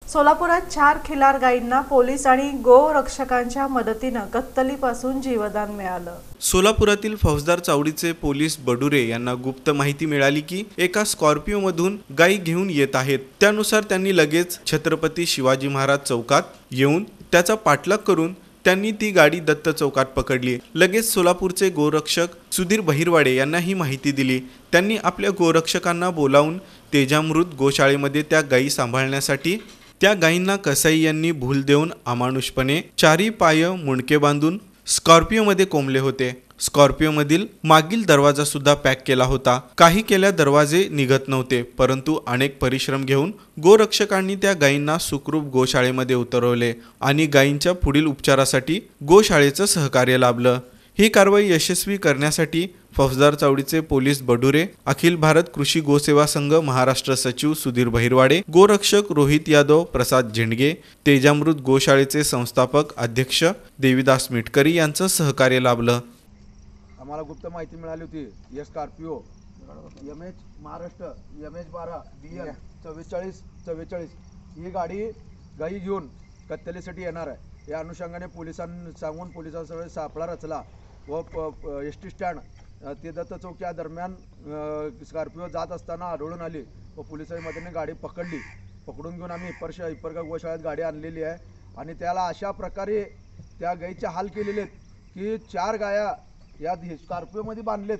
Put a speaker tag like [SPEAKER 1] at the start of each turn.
[SPEAKER 1] सोलापुरात 4 खिलार गायींना पोलीस आणि गोरक्षकांच्या मदतीने कत्तलीपासून जीवदान मिळालं।
[SPEAKER 2] सोलापुरातील फौजदार चावडीचे पोलीस बडुरे यांना गुप्त माहिती मिळाली की एका स्कॉर्पिओ मधून गायी घेऊन येत आहेत। त्यानुसार त्यांनी लगेच छत्रपती शिवाजी महाराज चौकात येऊन त्याचा पाठलाग करून त्यांनी ती गाडी दत्त चौकात पकडली। लगेच सोलापूरचे गोरक्षक सुधीर बहिरवाडे यांना ही माहिती दिली। त्यांनी आपल्या गोरक्षकांना बोलावून तेजामृत गोशाळेमध्ये त्या गायी सांभाळण्यासाठी त्या गायींना कसाई यांनी भूल देऊन अमानुषपणे चारी पाय मुंडके बांधून स्कॉर्पिओमध्ये कोंबले होते। स्कॉर्पिओमधील मागील दरवाजा सुद्धा पॅक केला होता। काही केल्या दरवाजे निघत नव्हते, परंतु अनेक परिश्रम घेऊन गोरक्षकांनी त्या गायींना सुखरूप गोशाळेमध्ये उतरवले आणि गायींच्या पुढील उपचारासाठी गोशाळेचं सहकार्य लाभलं। ही कारवाई यशस्वी करण्यासाठी फौजदार चावडीचे पोलीस बडुरे, अखिल भारत कृषी गोसेवा संघ महाराष्ट्र सचिव सुधीर बहिरवाडे, गोरक्षक रोहित यादव, प्रसाद झेंडगे, तेजामृत गोशाळेचे संस्थापक अध्यक्ष देवीदास मिटकरी यांचं सहकार्य लाभलं।
[SPEAKER 3] आम्हाला गुप्त माहिती मिळाली होती, या Scorpio MH Maharashtra MH12 BL 4444 ही गाडी गाई घेऊन कत्तलीसाठी येणार आहे। या अनुषंगाने पोलिसांनी सांगून पोलिसांसह सापळा रचला व SD स्टँड ते दत्त चौक या दरम्यान स्कॉर्पिओ जात असताना आढळून आली व पोलिसांनी मदतीने गाडी पकडून घेऊन आम्ही हिप्परगा गोशाळेत गाडी आणलेली आहे आणि त्याला अशा प्रकारे त्या गाईचे हाल केलेले आहेत की 4 गाया या स्कॉर्पिओमध्ये बांधलेत